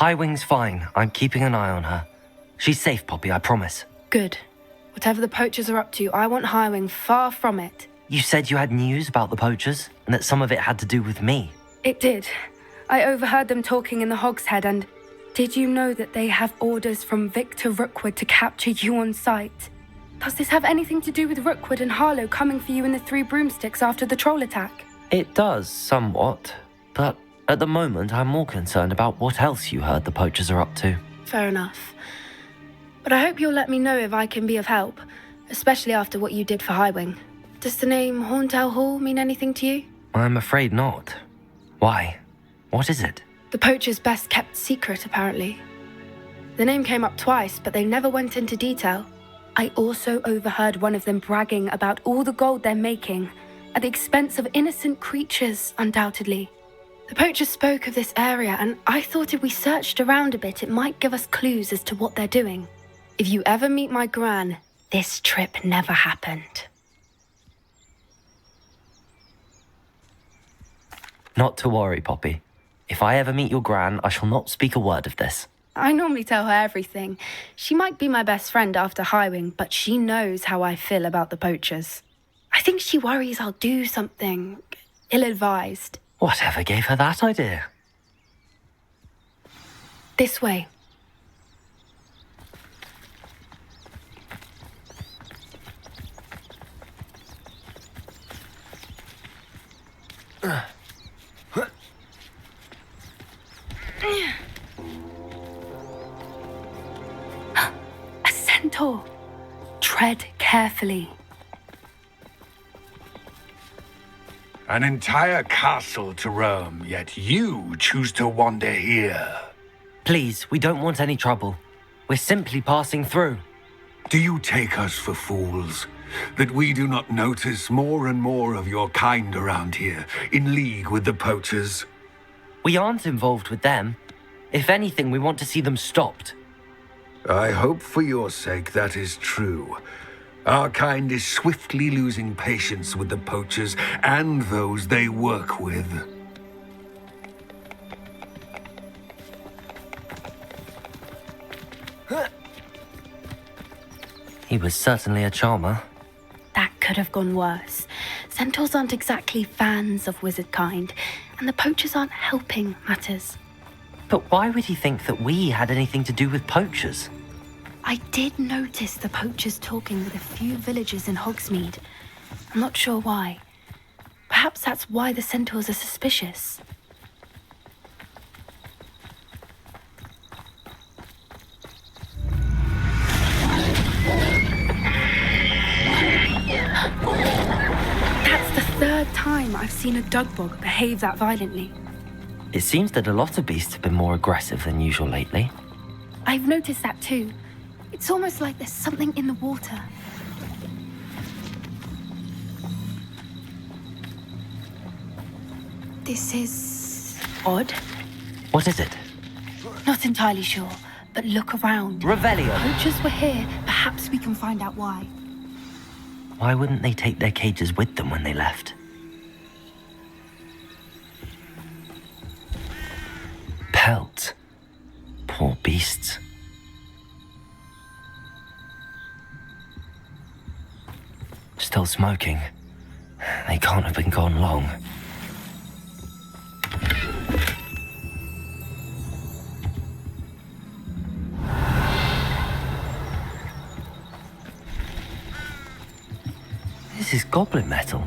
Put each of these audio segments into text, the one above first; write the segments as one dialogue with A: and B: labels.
A: Highwing's fine. I'm keeping an eye on her. She's safe, Poppy, I promise.
B: Good. Whatever the poachers are up to, I want Highwing far from it.
A: You said you had news about the poachers, and that some of it had to do with me.
B: It did. I overheard them talking in the Hogshead, and did you know that they have orders from Victor Rookwood to capture you on sight? Does this have anything to do with Rookwood and Harlow coming for you in the Three Broomsticks after the troll attack?
A: It does, somewhat. But at the moment, I'm more concerned about what else you heard the poachers are up to.
B: Fair enough. But I hope you'll let me know if I can be of help, especially after what you did for Highwing. Does the name Horndale Hall mean anything to you?
A: I'm afraid not. Why? What is it?
B: The poacher's best kept secret, apparently. The name came up twice, but they never went into detail. I also overheard one of them bragging about all the gold they're making, at the expense of innocent creatures, undoubtedly. The poacher spoke of this area, and I thought if we searched around a bit, it might give us clues as to what they're doing. If you ever meet my gran, this trip never happened.
A: Not to worry, Poppy. If I ever meet your gran, I shall not speak a word of this.
B: I normally tell her everything. She might be my best friend after Highwing, but she knows how I feel about the poachers. I think she worries I'll do something ill-advised.
A: Whatever gave her that idea?
B: This way. A centaur. Tread carefully.
C: An entire castle to roam, yet you choose to wander here.
A: Please, we don't want any trouble. We're simply passing through.
C: Do you take us for fools? That we do not notice more and more of your kind around here, in league with the poachers?
A: We aren't involved with them. If anything, we want to see them stopped.
C: I hope for your sake that is true. Our kind is swiftly losing patience with the poachers and those they work with.
A: He was certainly a charmer.
B: That could have gone worse. Centaurs aren't exactly fans of wizard kind, and the poachers aren't helping matters.
A: But why would he think that we had anything to do with poachers?
B: I did notice the poachers talking with a few villagers in Hogsmeade. I'm not sure why. Perhaps that's why the centaurs are suspicious. That's the third time I've seen a dugbog behave that violently.
A: It seems that a lot of beasts have been more aggressive than usual lately.
B: I've noticed that too. It's almost like there's something in the water. This is odd.
A: What is it?
B: Not entirely sure, but look around.
A: Revelio!
B: Poachers were here. Perhaps we can find out why.
A: Why wouldn't they take their cages with them when they left? Pelt. Poor beasts. Still smoking. They can't have been gone long. This is goblin metal.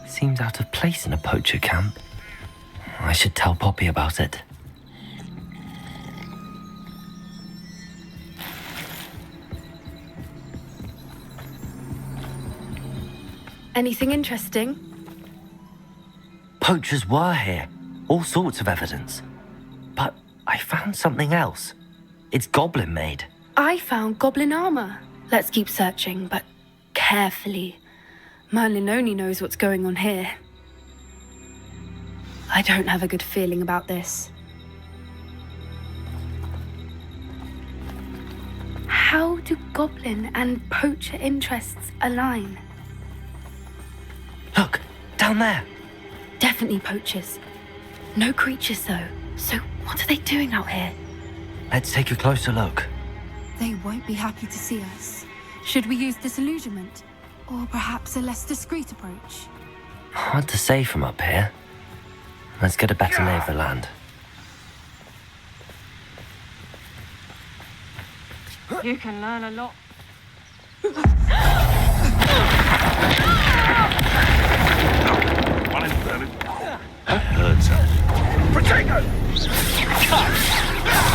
A: Seems out of place in a poacher camp. I should tell Poppy about it.
B: Anything interesting?
A: Poachers were here. All sorts of evidence. But I found something else. It's goblin made.
B: I found goblin armor. Let's keep searching, but carefully. Merlin only knows what's going on here. I don't have a good feeling about this. How do goblin and poacher interests align?
A: Look, down there.
B: Definitely poachers. No creatures, though. So what are they doing out here?
A: Let's take a closer look.
B: They won't be happy to see us. Should we use disillusionment? Or perhaps a less discreet approach?
A: Hard to say from up here. Let's get a better lay of the land.
D: You can learn a lot.
C: I heard something. Potato!
A: Cut!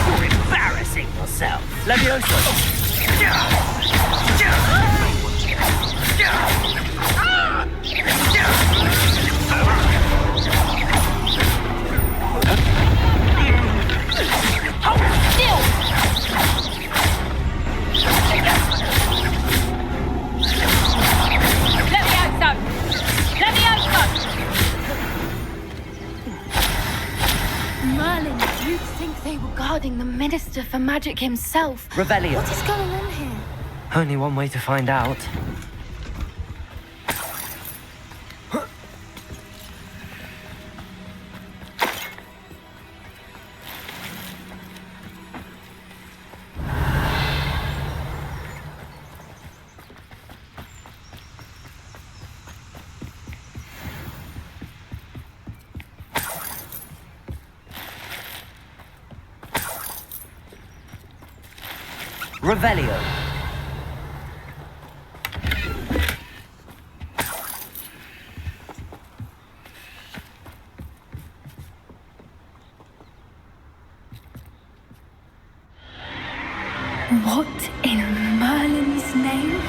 A: You're embarrassing yourself. Levioso!
D: Hold still!
B: Merlin, you'd think they were guarding the Minister for Magic himself.
A: Revelio.
B: What is going on here?
A: Only one way to find out. Revelio.
B: What in Merlin's name?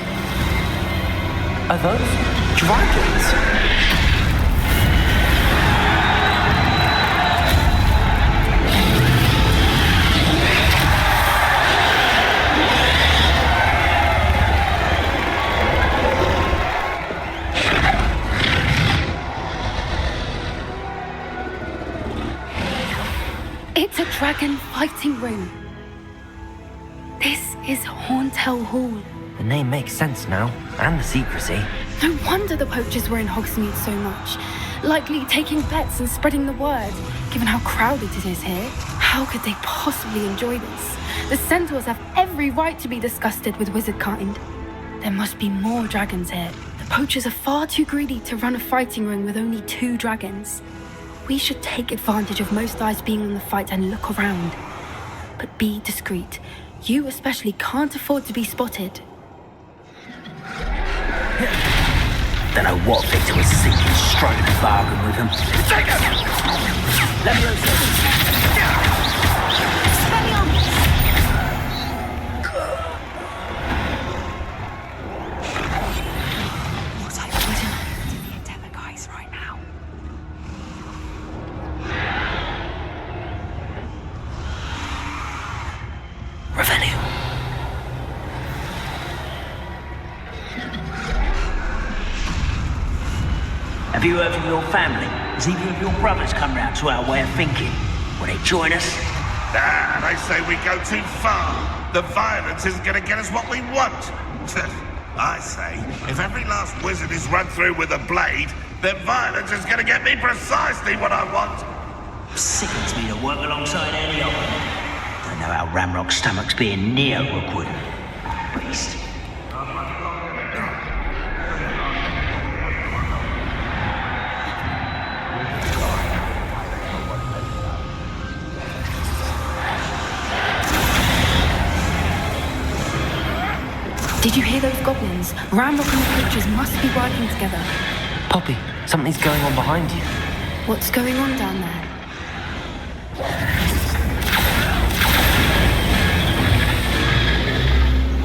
A: Are those dragons?
B: It's a dragon fighting ring. This is Horntail Hall.
A: The name makes sense now, and the secrecy.
B: No wonder the poachers were in Hogsmeade so much. Likely taking bets and spreading the word. Given how crowded it is here, how could they possibly enjoy this? The centaurs have every right to be disgusted with wizard kind. There must be more dragons here. The poachers are far too greedy to run a fighting ring with only 2 dragons. We should take advantage of most eyes being on the fight and look around. But be discreet. You especially can't afford to be spotted.
A: Don't know what Victor was thinking, striking a bargain with him. Take it! Levioso!
B: What I wouldn't to be a Endeavor guys right now.
A: Revelio.
E: Have you heard from your family? Has either of your brothers come round to our way of thinking? Will they join us?
F: Ah, they say we go too far. The violence isn't going to get us what we want. I say, if every last wizard is run through with a blade, then violence is going to get me precisely what I want.
E: Sickens me to work alongside any of them. Don't know how Ramrock's stomach's being near Rookwood. Beast.
B: Did you hear those goblins? Ramrock and the creatures must be working together.
A: Poppy, something's going on behind you.
B: What's going on down there?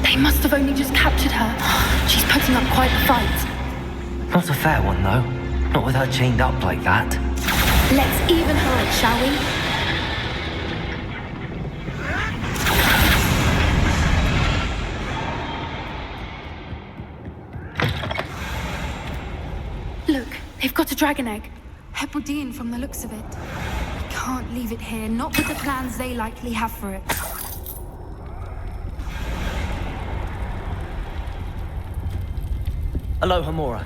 B: They must have only just captured her. She's putting up quite a fight.
A: Not a fair one, though. Not with her chained up like that.
B: Let's even her up, shall we? Look, they've got a dragon egg. Hebridean from the looks of it. We can't leave it here, not with the plans they likely have for it.
A: SLBlaCkHaMmeR.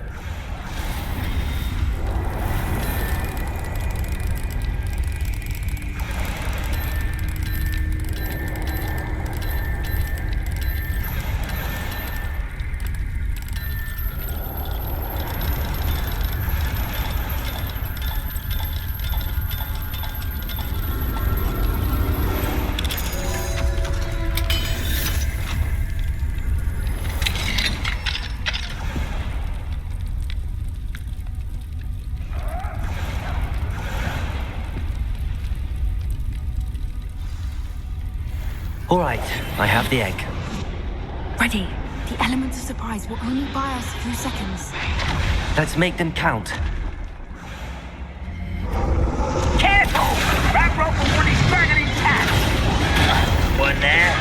A: Right, I have the egg.
B: Ready. The element of surprise will only buy us a few seconds.
A: Let's make them count.
E: Careful! Ramrock will want his dragon intact! One there.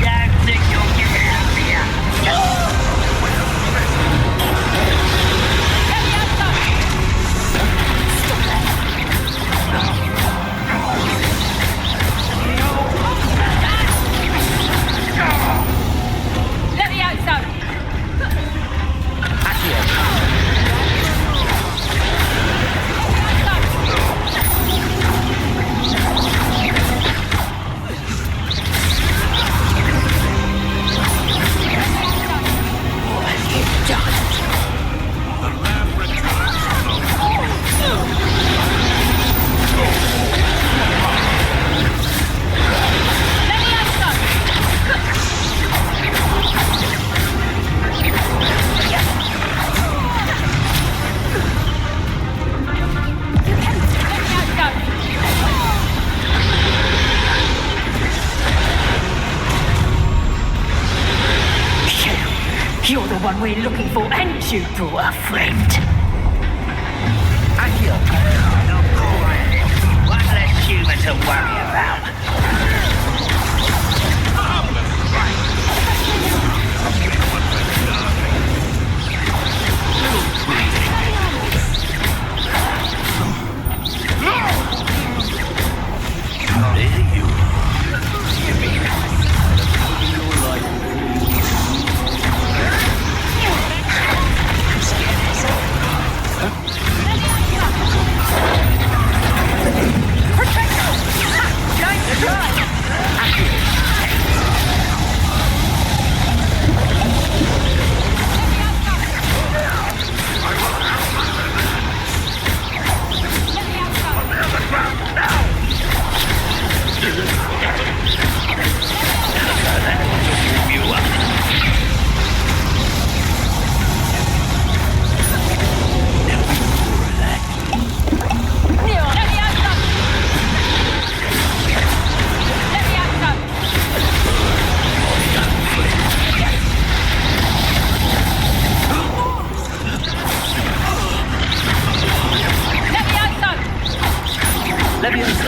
E: Don't think you'll get it out of here!
D: Let me out, son!
G: You're the one we're looking for, and you brought a friend.
E: Akio! Not quite. One less human to worry about. There you are.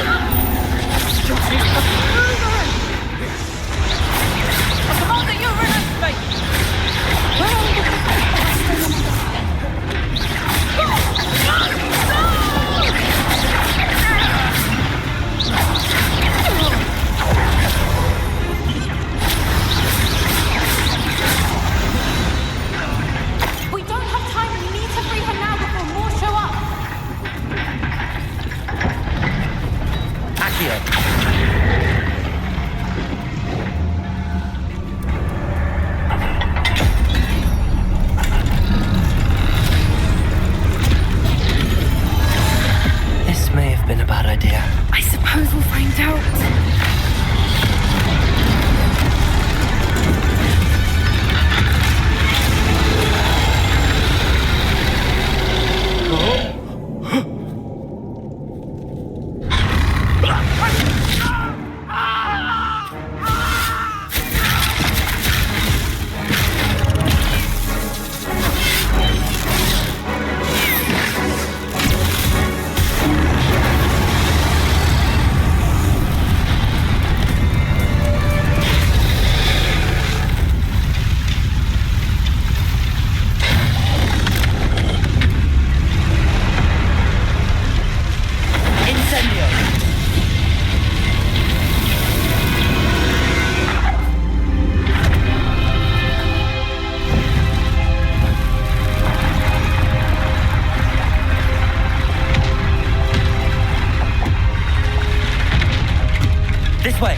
A: This way.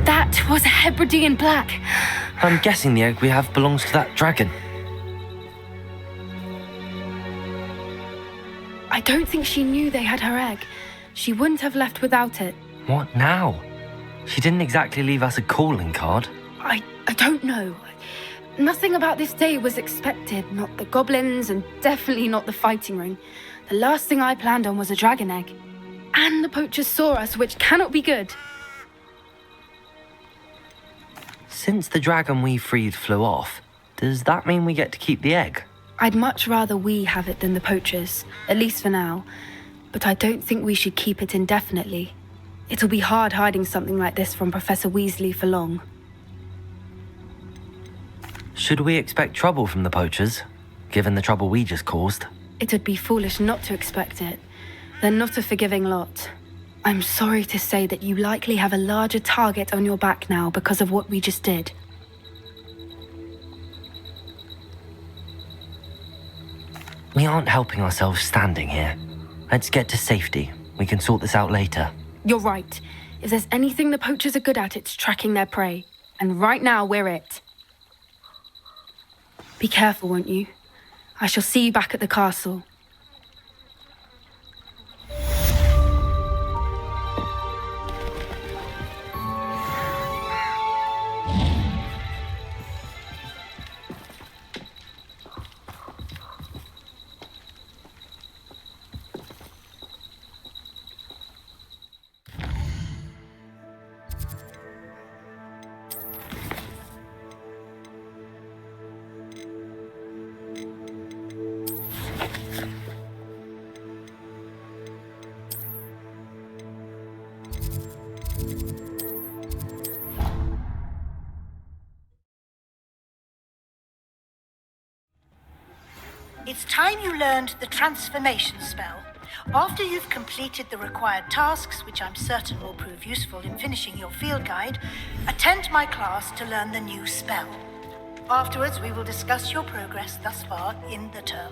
B: That was a Hebridean black.
A: I'm guessing the egg we have belongs to that dragon.
B: I don't think she knew they had her egg. She wouldn't have left without it.
A: What now? She didn't exactly leave us a calling card.
B: I don't know. Nothing about this day was expected. Not the goblins, and definitely not the fighting ring. The last thing I planned on was a dragon egg. And the poachers saw us, which cannot be good.
A: Since the dragon we freed flew off, does that mean we get to keep the egg?
B: I'd much rather we have it than the poachers, at least for now. But I don't think we should keep it indefinitely. It'll be hard hiding something like this from Professor Weasley for long.
A: Should we expect trouble from the poachers, given the trouble we just caused?
B: It would be foolish not to expect it. They're not a forgiving lot. I'm sorry to say that you likely have a larger target on your back now because of what we just did.
A: We aren't helping ourselves standing here. Let's get to safety. We can sort this out later.
B: You're right. If there's anything the poachers are good at, it's tracking their prey. And right now, we're it. Be careful, won't you? I shall see you back at the castle.
H: It's time you learned the transformation spell. After you've completed the required tasks, which I'm certain will prove useful in finishing your field guide, attend my class to learn the new spell. Afterwards, we will discuss your progress thus far in the term.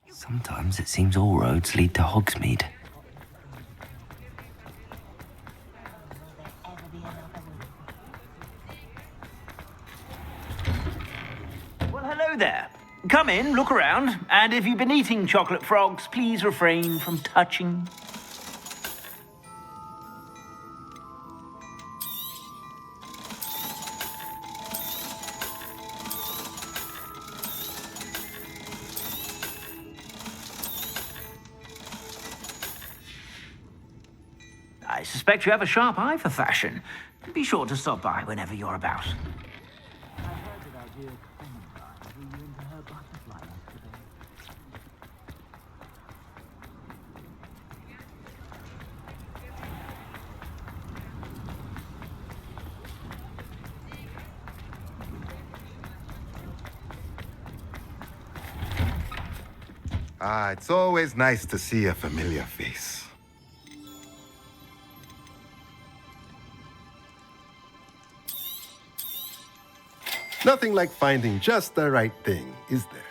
A: Sometimes it seems all roads lead to Hogsmeade.
E: Well, hello there. Come in, look around, and if you've been eating chocolate frogs, please refrain from touching. I suspect you have a sharp eye for fashion. Be sure to stop by whenever you're about.
I: It's always nice to see a familiar face. Nothing like finding just the right thing, is there?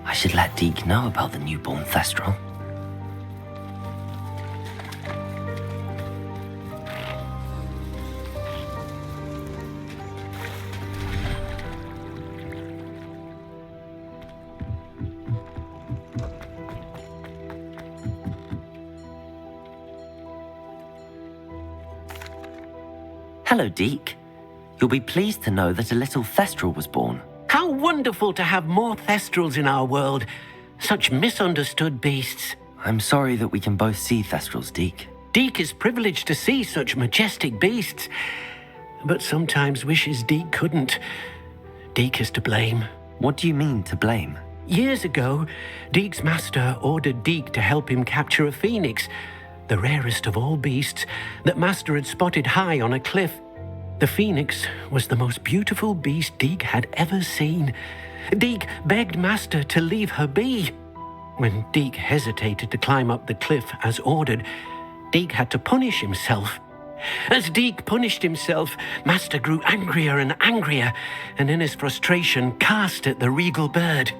A: I should let Deke know about the newborn Thestral. Hello, Deke. You'll be pleased to know that a little Thestral was born.
J: How wonderful to have more Thestrals in our world. Such misunderstood beasts.
A: I'm sorry that we can both see Thestrals, Deke.
J: Deke is privileged to see such majestic beasts, but sometimes wishes Deke couldn't. Deke is to blame.
A: What do you mean, to blame?
J: Years ago, Deke's master ordered Deke to help him capture a phoenix, the rarest of all beasts, that master had spotted high on a cliff. The phoenix was the most beautiful beast Deke had ever seen. Deke begged master to leave her be. When Deke hesitated to climb up the cliff as ordered, Deke had to punish himself. As Deke punished himself, master grew angrier and angrier, and in his frustration cast at the regal bird.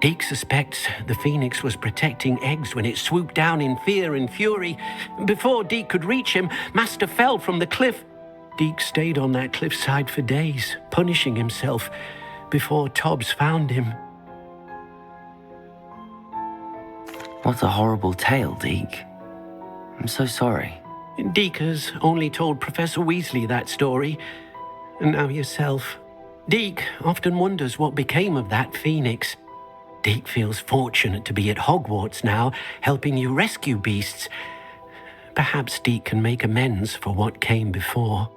J: Deke suspects the phoenix was protecting eggs when it swooped down in fear and fury. Before Deke could reach him, master fell from the cliff. Deke stayed on that cliffside for days, punishing himself, before Tobbs found him.
A: What a horrible tale, Deke. I'm so sorry.
J: Deke has only told Professor Weasley that story, and now yourself. Deke often wonders what became of that phoenix. Deke feels fortunate to be at Hogwarts now, helping you rescue beasts. Perhaps Deke can make amends for what came before.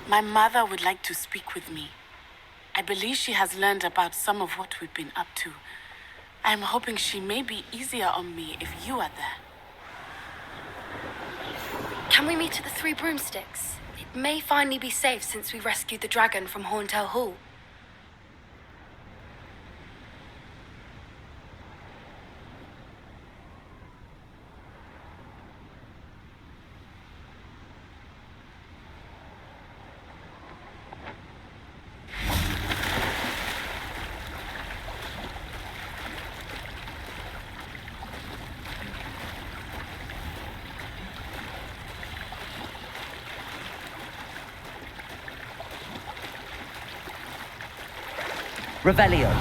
K: My mother would like to speak with me. I believe she has learned about some of what we've been up to. I'm hoping she may be easier on me if you are there.
B: Can we meet at the Three Broomsticks? It may finally be safe since we rescued the dragon from Horntail Hall.
A: Revelio.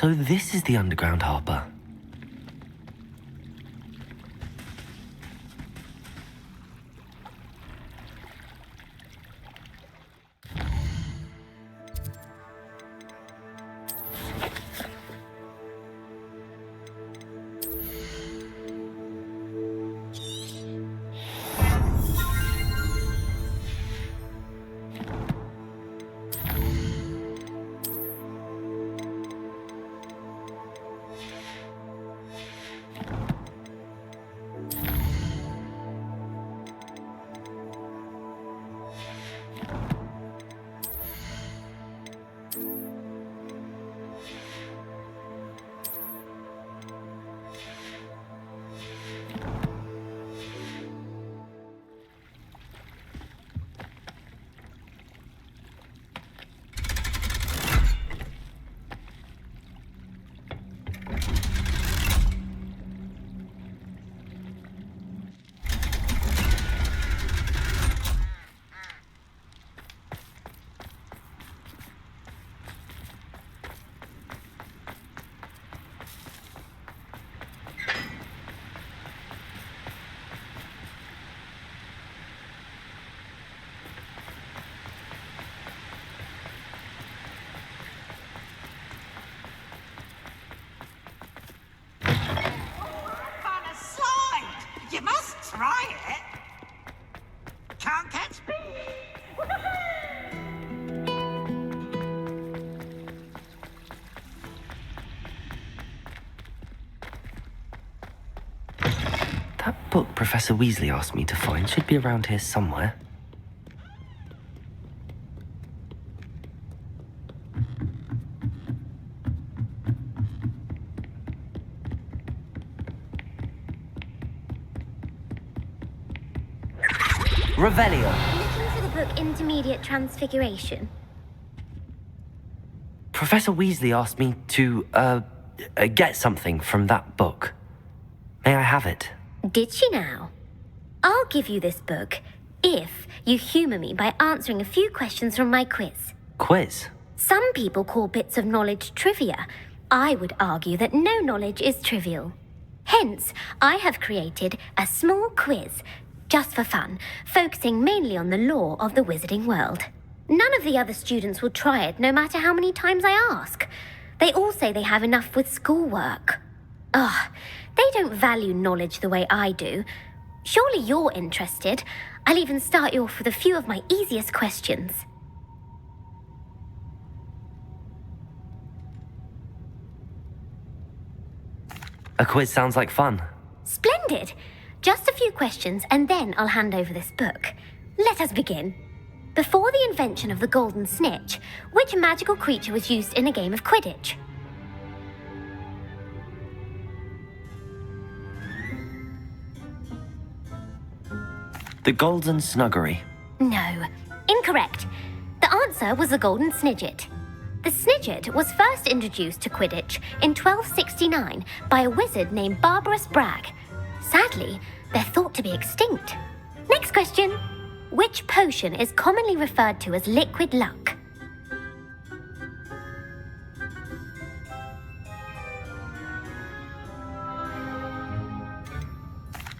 A: So this is the underground harbour. book Professor Weasley asked me to find should be around here somewhere. Revelio.
L: Looking for the book Intermediate Transfiguration?
A: Professor Weasley asked me to, get something from that book. May I have it?
L: Did she now? I'll give you this book if you humour me by answering a few questions from my quiz.
A: Quiz?
L: Some people call bits of knowledge trivia. I would argue that no knowledge is trivial. Hence, I have created a small quiz, just for fun, focusing mainly on the lore of the wizarding world. None of the other students will try it, no matter how many times I ask. They all say they have enough with schoolwork. Ugh, they don't value knowledge the way I do. Surely you're interested. I'll even start you off with a few of my easiest questions.
A: A quiz sounds like fun.
L: Splendid! Just a few questions, and then I'll hand over this book. Let us begin. Before the invention of the golden snitch, which magical creature was used in a game of Quidditch?
A: The Golden Snuggery.
L: No, incorrect. The answer was the golden snidget. The snidget was first introduced to Quidditch in 1269 by a wizard named Barbarous Bragg. Sadly, they're thought to be extinct. Next question. Which potion is commonly referred to as liquid luck?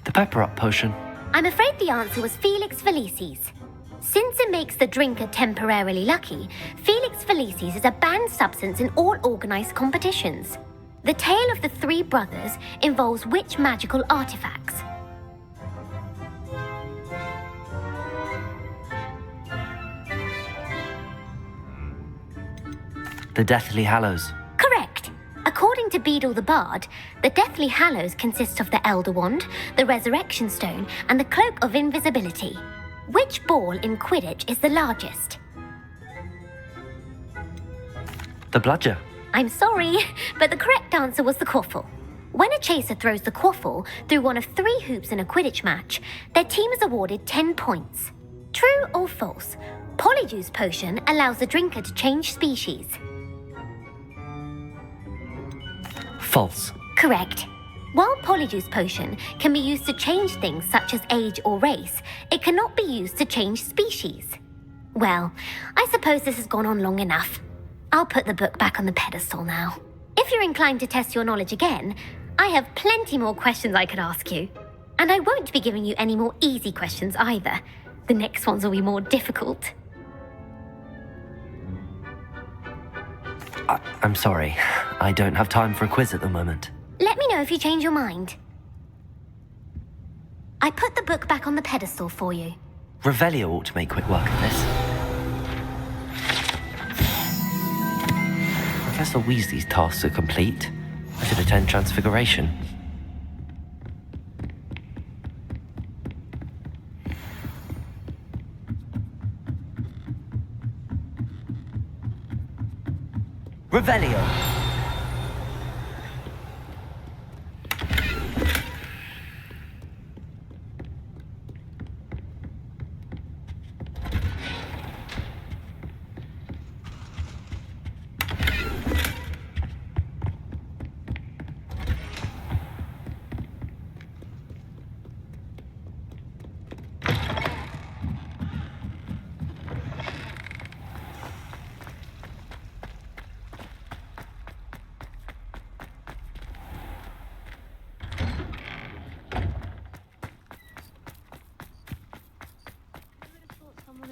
A: The Pepper Up potion.
L: I'm afraid the answer was Felix Felicis. Since it makes the drinker temporarily lucky, Felix Felicis is a banned substance in all organised competitions. The tale of the three brothers involves which magical artifacts?
A: The Deathly Hallows.
L: Correct. According to Beadle the Bard, the Deathly Hallows consist of the Elder Wand, the Resurrection Stone, and the Cloak of Invisibility. Which ball in Quidditch is the largest?
A: The Bludger.
L: I'm sorry, but the correct answer was the quaffle. When a chaser throws the quaffle through one of 3 hoops in a Quidditch match, their team is awarded 10 points. True or false? Polyjuice Potion allows the drinker to change species.
A: False.
L: Correct. While Polyjuice Potion can be used to change things such as age or race, it cannot be used to change species. Well, I suppose this has gone on long enough. I'll put the book back on the pedestal now. If you're inclined to test your knowledge again, I have plenty more questions I could ask you. And I won't be giving you any more easy questions either. The next ones will be more difficult.
A: I'm sorry. I don't have time for a quiz at the moment.
L: Let me know if you change your mind. I put the book back on the pedestal for you.
A: Revelio ought to make quick work of this. Professor Weasley's tasks are complete. I should attend Transfiguration. Revelio.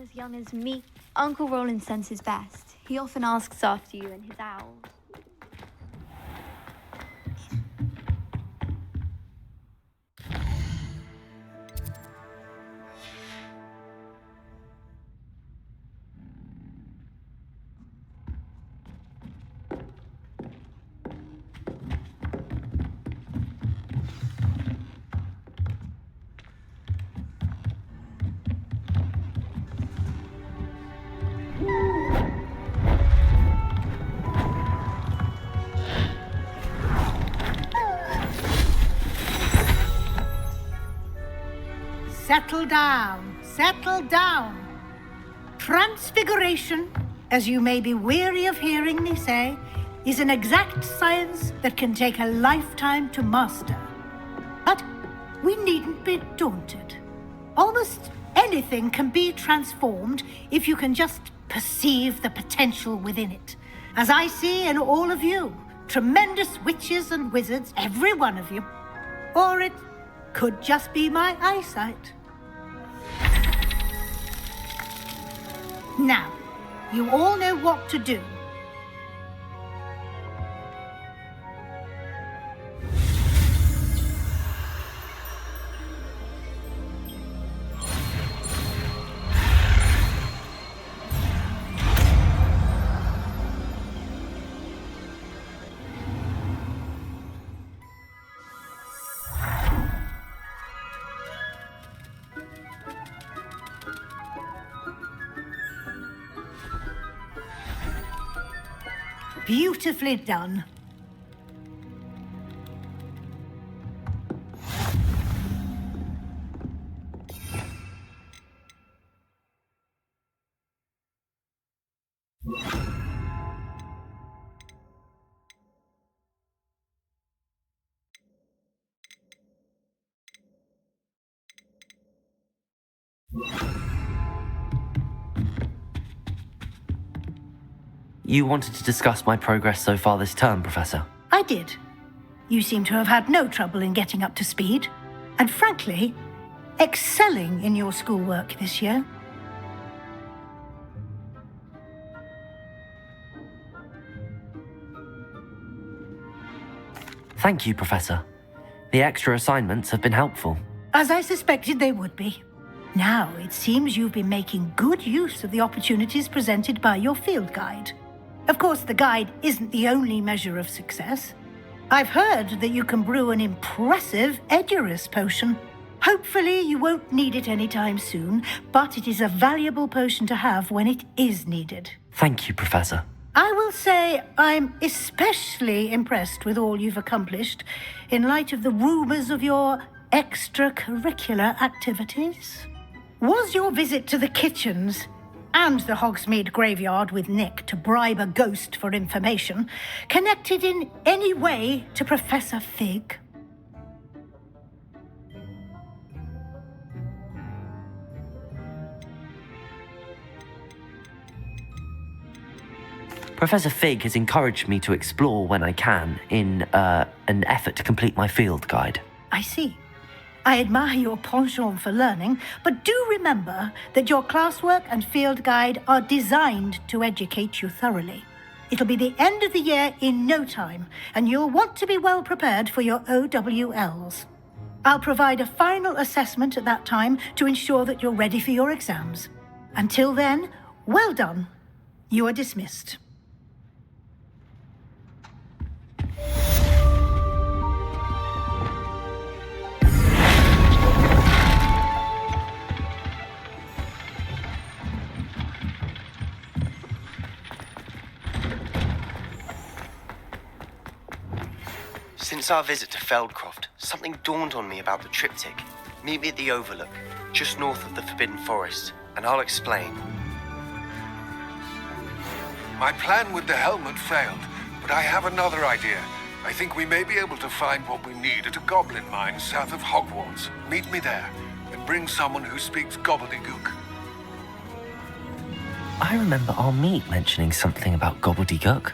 M: As young as me, Uncle Roland senses best. He often asks after you and his owls.
H: Settle down. Settle down. Transfiguration, as you may be weary of hearing me say, is an exact science that can take a lifetime to master. But we needn't be daunted. Almost anything can be transformed if you can just perceive the potential within it. As I see in all of you, tremendous witches and wizards, every one of you. Or it could just be my eyesight. Now, you all know what to do. Beautifully done.
A: You wanted to discuss my progress so far this term, Professor?
H: I did. You seem to have had no trouble in getting up to speed, and frankly, excelling in your schoolwork this year.
A: Thank you, Professor. The extra assignments have been helpful.
H: As I suspected they would be. Now, it seems you've been making good use of the opportunities presented by your field guide. Of course, the guide isn't the only measure of success. I've heard that you can brew an impressive Edurus potion. Hopefully, you won't need it anytime soon, but it is a valuable potion to have when it is needed.
A: Thank you, Professor.
H: I will say I'm especially impressed with all you've accomplished in light of the rumors of your extracurricular activities. Was your visit to the kitchens and the Hogsmeade graveyard with Nick to bribe a ghost for information connected in any way to Professor Fig?
A: Professor Fig has encouraged me to explore when I can in an effort to complete my field guide.
H: I see. I admire your penchant for learning, but do remember that your classwork and field guide are designed to educate you thoroughly. It'll be the end of the year in no time, and you'll want to be well prepared for your OWLs. I'll provide a final assessment at that time to ensure that you're ready for your exams. Until then, well done. You are dismissed.
N: Since our visit to Feldcroft, something dawned on me about the triptych. Meet me at the Overlook, just north of the Forbidden Forest, and I'll explain.
C: My plan with the helmet failed, but I have another idea. I think we may be able to find what we need at a goblin mine south of Hogwarts. Meet me there, and bring someone who speaks gobbledygook.
A: I remember our meet mentioning something about gobbledygook.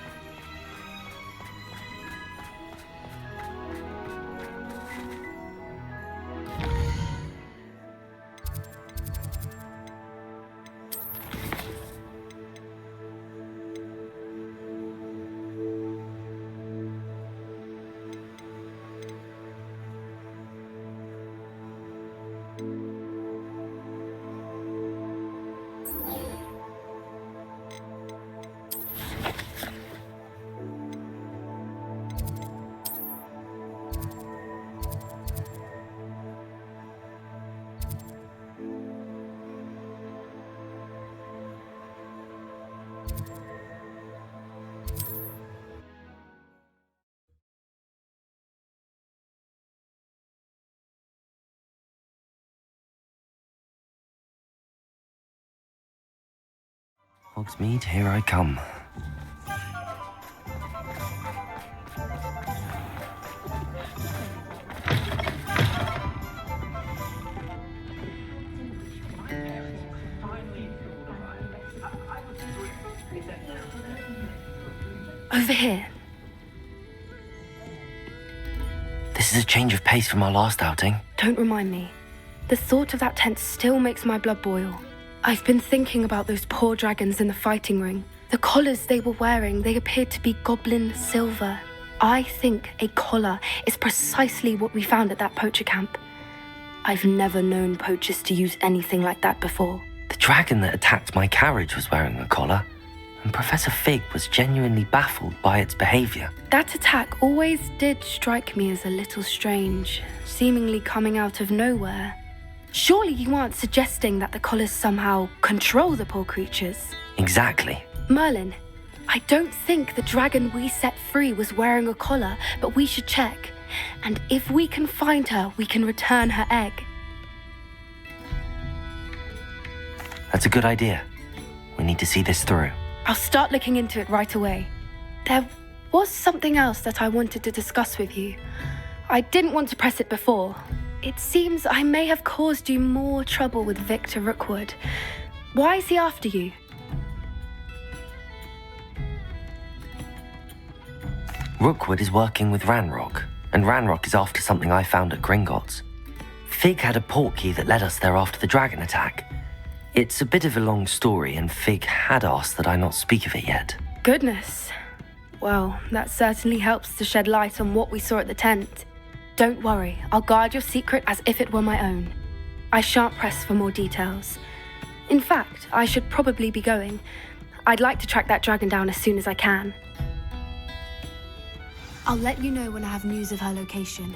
A: Hogsmeade, here I come.
B: Over here.
A: This is a change of pace from our last outing.
B: Don't remind me. The thought of that tent still makes my blood boil. I've been thinking about those poor dragons in the fighting ring. The collars they were wearing, they appeared to be goblin silver. I think a collar is precisely what we found at that poacher camp. I've never known poachers to use anything like that before.
A: The dragon that attacked my carriage was wearing a collar, and Professor Fig was genuinely baffled by its behavior.
B: That attack always did strike me as a little strange, seemingly coming out of nowhere. Surely you aren't suggesting that the collars somehow control the poor creatures?
A: Exactly.
B: Merlin, I don't think the dragon we set free was wearing a collar, but we should check. And if we can find her, we can return her egg.
A: That's a good idea. We need to see this through.
B: I'll start looking into it right away. There was something else that I wanted to discuss with you. I didn't want to press it before. It seems I may have caused you more trouble with Victor Rookwood. Why is he after you?
A: Rookwood is working with Ranrock, and Ranrock is after something I found at Gringotts. Fig had a portkey that led us there after the dragon attack. It's a bit of a long story, and Fig had asked that I not speak of it yet.
B: Goodness. Well, that certainly helps to shed light on what we saw at the tent. Don't worry, I'll guard your secret as if it were my own. I shan't press for more details. In fact, I should probably be going. I'd like to track that dragon down as soon as I can. I'll let you know when I have news of her location.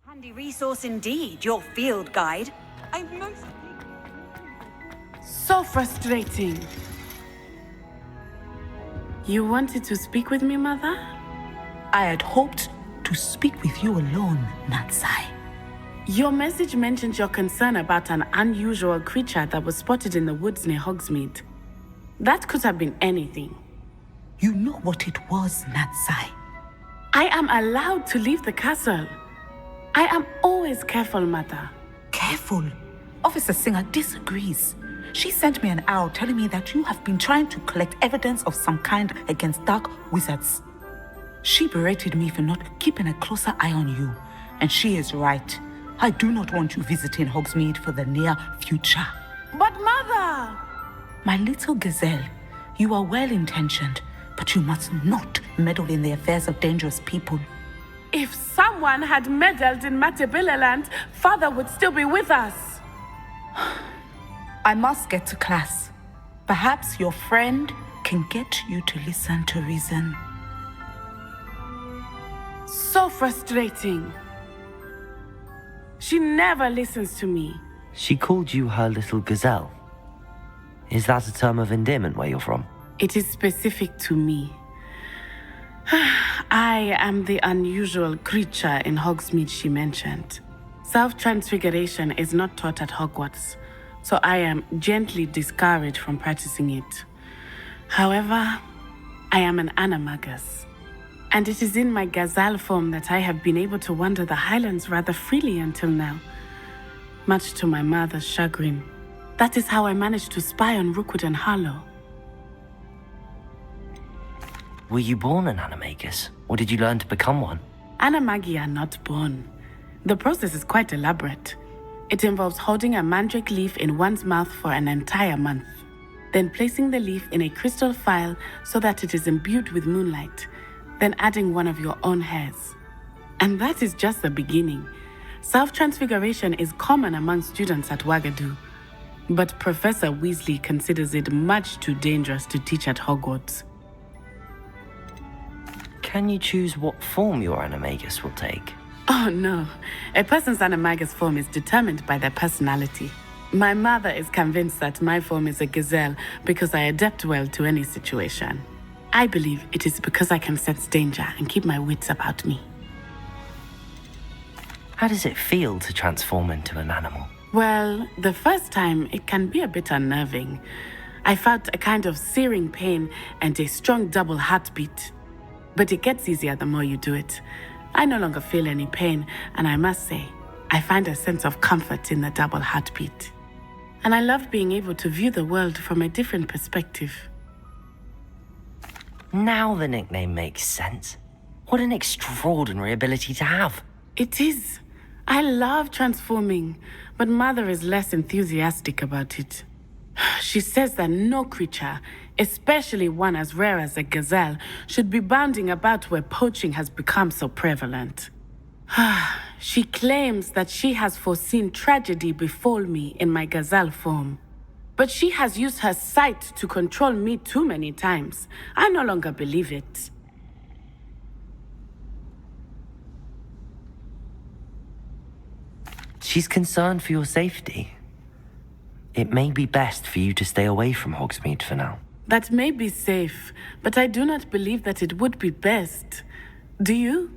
O: Handy resource indeed, your field guide. I'm most...
K: So frustrating. You wanted to speak with me, Mother?
P: I had hoped to speak with you alone, Natsai.
K: Your message mentioned your concern about an unusual creature that was spotted in the woods near Hogsmeade. That could have been anything.
P: You know what it was, Natsai.
K: I am allowed to leave the castle. I am always careful, Mother.
P: Careful? Officer Singer disagrees. She sent me an owl telling me that you have been trying to collect evidence of some kind against dark wizards. She berated me for not keeping a closer eye on you. And she is right. I do not want you visiting Hogsmeade for the near future.
K: But Mother!
P: My little gazelle, you are well-intentioned, but you must not meddle in the affairs of dangerous people.
K: If someone had meddled in Matabeleland, Father would still be with us.
P: I must get to class. Perhaps your friend can get you to listen to reason.
K: So frustrating. She never listens to me.
A: She called you her little gazelle. Is that a term of endearment where you're from?
K: It is specific to me. I am the unusual creature in Hogsmeade she mentioned. Self-transfiguration is not taught at Hogwarts, so I am gently discouraged from practicing it. However, I am an animagus, and it is in my gazelle form that I have been able to wander the Highlands rather freely until now, much to my mother's chagrin. That is how I managed to spy on Rookwood and Harlow.
A: Were you born an animagus, or did you learn to become one?
K: Animagi are not born. The process is quite elaborate. It involves holding a mandrake leaf in one's mouth for an entire month, then placing the leaf in a crystal phial so that it is imbued with moonlight, then adding one of your own hairs. And that is just the beginning. Self-transfiguration is common among students at Wagadu, but Professor Weasley considers it much too dangerous to teach at Hogwarts.
A: Can you choose what form your animagus will take?
K: Oh no, a person's animagus form is determined by their personality. My mother is convinced that my form is a gazelle because I adapt well to any situation. I believe it is because I can sense danger and keep my wits about me.
A: How does it feel to transform into an animal?
K: Well, the first time it can be a bit unnerving. I felt a kind of searing pain and a strong double heartbeat. But it gets easier the more you do it. I no longer feel any pain, and I must say, I find a sense of comfort in the double heartbeat. And I love being able to view the world from a different perspective.
A: Now the nickname makes sense. What an extraordinary ability to have.
K: It is. I love transforming, but Mother is less enthusiastic about it. She says that no creature, especially one as rare as a gazelle, should be bounding about where poaching has become so prevalent. She claims that she has foreseen tragedy befall me in my gazelle form. But she has used her sight to control me too many times. I no longer believe it.
A: She's concerned for your safety. It may be best for you to stay away from Hogsmeade for now.
K: That may be safe, but I do not believe that it would be best. Do you?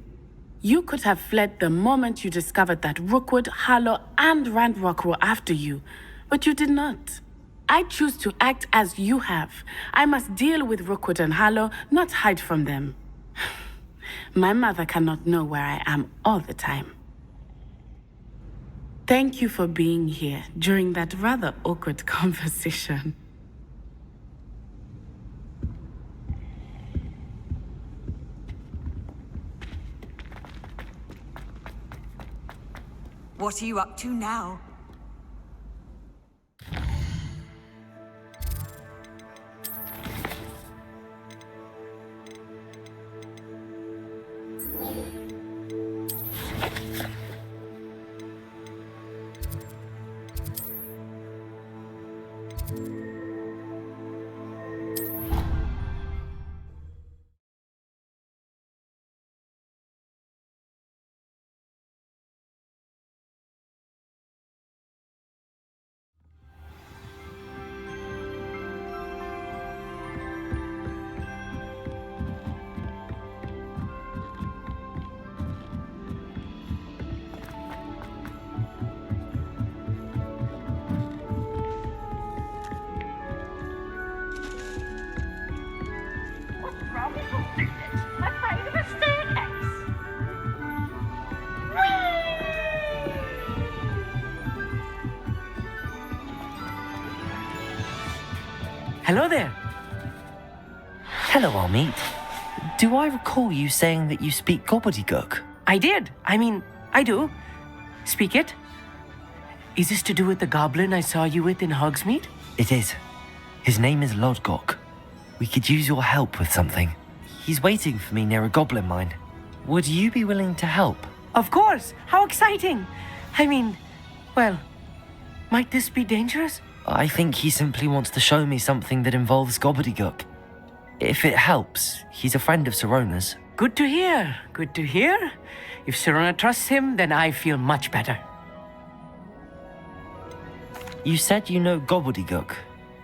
K: You could have fled the moment you discovered that Rookwood, Harlow, and Ranrock were after you, but you did not. I choose to act as you have. I must deal with Rookwood and Harlow, not hide from them. My mother cannot know where I am all the time. Thank you for being here during that rather awkward conversation.
O: What are you up to now?
A: Hello there. Hello, Amit. Do I recall you saying that you speak gobbledygook?
J: I did. I do. Speak it. Is this to do with the goblin I saw you with in Hogsmeade?
A: It is. His name is Lodgok. We could use your help with something. He's waiting for me near a goblin mine. Would you be willing to help?
J: Of course. How exciting. Well, might this be dangerous?
A: I think he simply wants to show me something that involves gobbledygook. If it helps, he's a friend of Sirona's.
J: Good to hear. Good to hear. If Sirona trusts him, then I feel much better.
A: You said you know gobbledygook,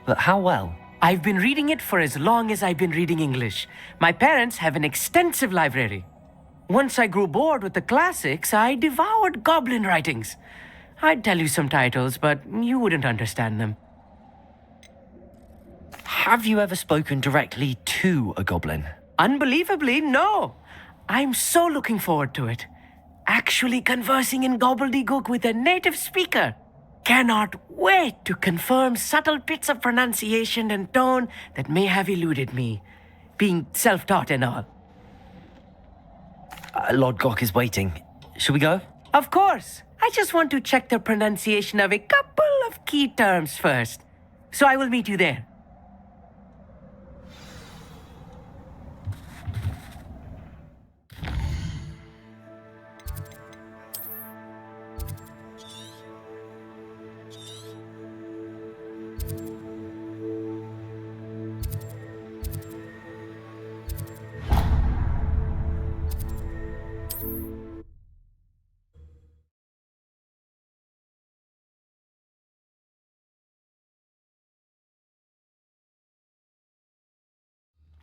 A: but how well?
J: I've been reading it for as long as I've been reading English. My parents have an extensive library. Once I grew bored with the classics, I devoured goblin writings. I'd tell you some titles, but you wouldn't understand them.
A: Have you ever spoken directly to a goblin?
J: Unbelievably, no. I'm so looking forward to it. Actually conversing in gobbledygook with a native speaker. Cannot wait to confirm subtle bits of pronunciation and tone that may have eluded me, being self-taught and all.
A: Lodgok is waiting. Shall we go?
Q: Of course. I just want to check the pronunciation of a couple of key terms first. So I will meet you there.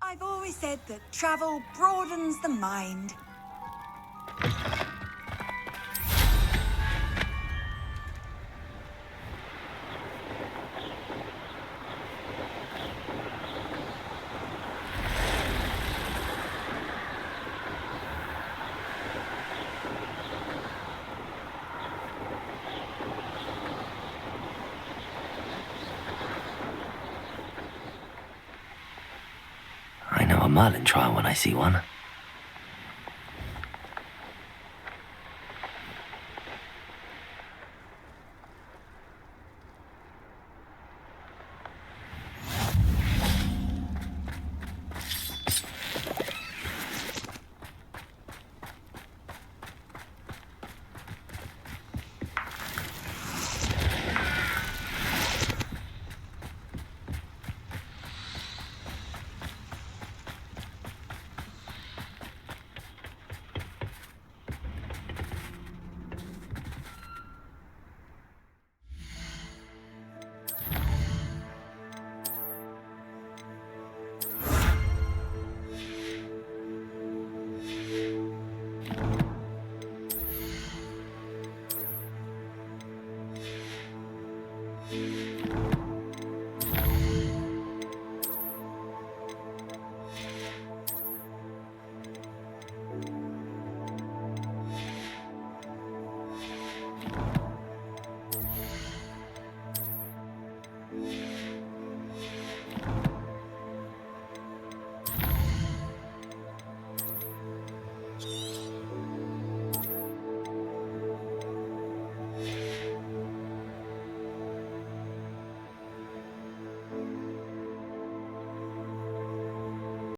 O: I've always said that travel broadens the mind.
A: I know a Merlin trial when I see one.